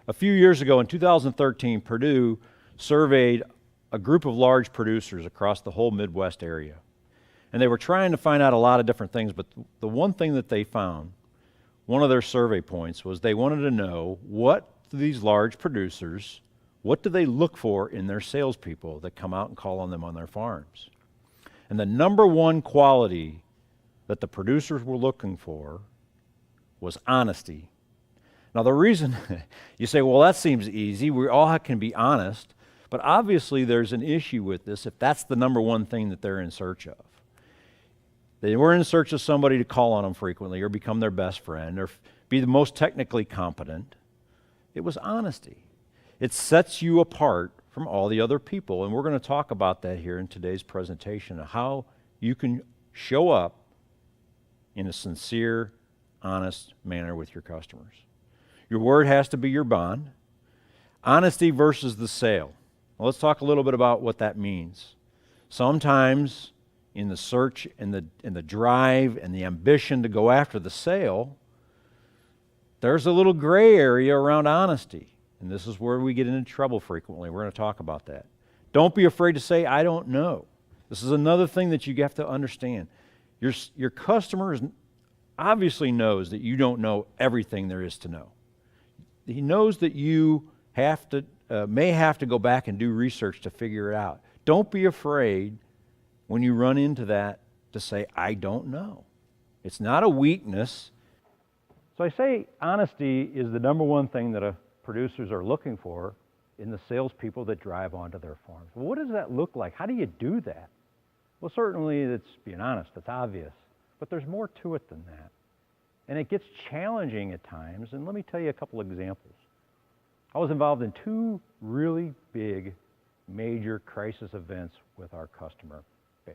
A few years ago in 2013, Purdue surveyed a group of large producers across the whole Midwest area. And they were trying to find out a lot of different things, but the one thing that they found, one of their survey points, was they wanted to know what these large producers, what do they look for in their salespeople that come out and call on them on their farms? And the number one quality that the producers were looking for was honesty. Now the reason, you say, well, that seems easy. We all can be honest. But obviously there's an issue with this if that's the number one thing that they're in search of. They were in search of somebody to call on them frequently or become their best friend or be the most technically competent. It was honesty. It sets you apart from all the other people. And we're going to talk about that here in today's presentation, how you can show up in a sincere, honest manner with your customers. Your word has to be your bond. Honesty versus the sale. Well, let's talk a little bit about what that means. Sometimes in the search and the drive and the ambition to go after the sale, there's a little gray area around honesty. And this is where we get into trouble frequently. We're going to talk about that. Don't be afraid to say, I don't know. This is another thing that you have to understand. Your customer obviously knows that you don't know everything there is to know. He knows that you may have to go back and do research to figure it out. Don't be afraid when you run into that to say, I don't know. It's not a weakness. So I say honesty is the number one thing that producers are looking for in the salespeople that drive onto their farms. Well, what does that look like? How do you do that? Well, certainly it's being honest. It's obvious. But there's more to it than that. And it gets challenging at times. And let me tell you a couple examples. I was involved in two really big, major crisis events with our customer base.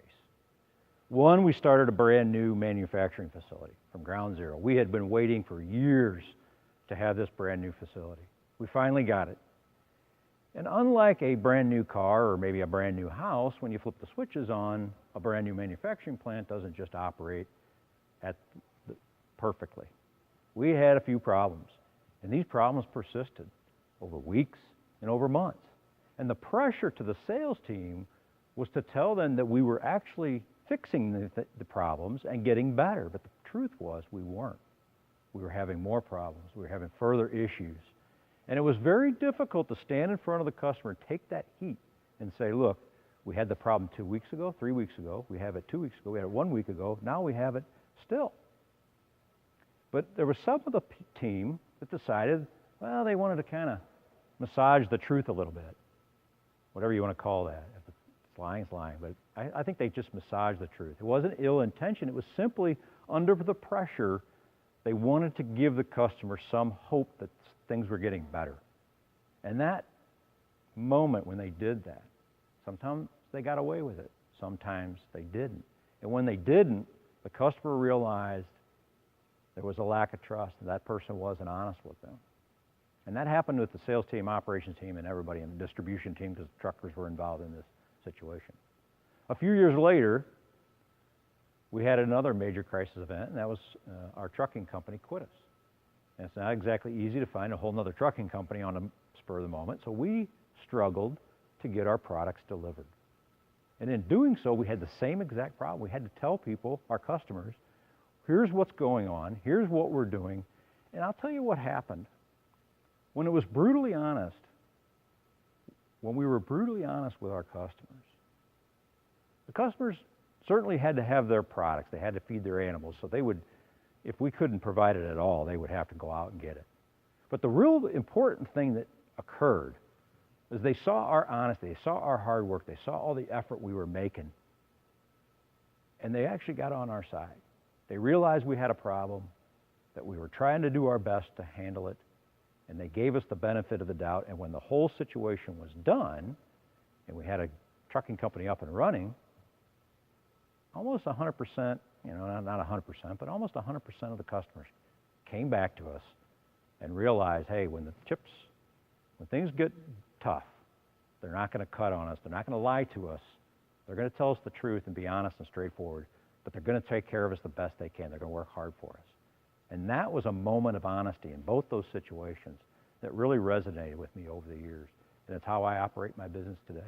One, we started a brand new manufacturing facility from ground zero. We had been waiting for years to have this brand new facility. We finally got it. And unlike a brand new car or maybe a brand new house, when you flip the switches on, a brand new manufacturing plant doesn't just operate perfectly. We had a few problems, and these problems persisted over weeks and over months. And the pressure to the sales team was to tell them that we were actually fixing the problems and getting better. But the truth was we weren't. We were having more problems. We were having further issues. And it was very difficult to stand in front of the customer and take that heat and say, look, we had the problem 2 weeks ago, 3 weeks ago. We have it 2 weeks ago. We had it 1 week ago. Now we have it still. But there was some of the team that decided, well, they wanted to kind of massage the truth a little bit, whatever you want to call that. If it's lying, it's lying. But I think they just massaged the truth. It wasn't ill intention. It was simply under the pressure. They wanted to give the customer some hope that things were getting better. And that moment when they did that, sometimes they got away with it. Sometimes they didn't. And when they didn't, the customer realized there was a lack of trust, and that person wasn't honest with them. And that happened with the sales team, operations team, and everybody in the distribution team because truckers were involved in this situation. A few years later, we had another major crisis event, and that was our trucking company quit us. And it's not exactly easy to find a whole other trucking company on a spur of the moment, so we struggled to get our products delivered. And in doing so, we had the same exact problem. We had to tell people, our customers, here's what's going on, here's what we're doing, and I'll tell you what happened. When it was brutally honest, when we were brutally honest with our customers, the customers certainly had to have their products. They had to feed their animals, so they would, if we couldn't provide it at all, they would have to go out and get it. But the real important thing that occurred is they saw our honesty, they saw our hard work, they saw all the effort we were making, and they actually got on our side. They realized we had a problem, that we were trying to do our best to handle it, and they gave us the benefit of the doubt. And when the whole situation was done, and we had a trucking company up and running, almost 100%, not 100%, but almost 100% of the customers came back to us and realized, hey, when things get tough, they're not going to cut on us, they're not going to lie to us, they're going to tell us the truth and be honest and straightforward, but they're going to take care of us the best they can. They're going to work hard for us. And that was a moment of honesty in both those situations that really resonated with me over the years. And it's how I operate my business today.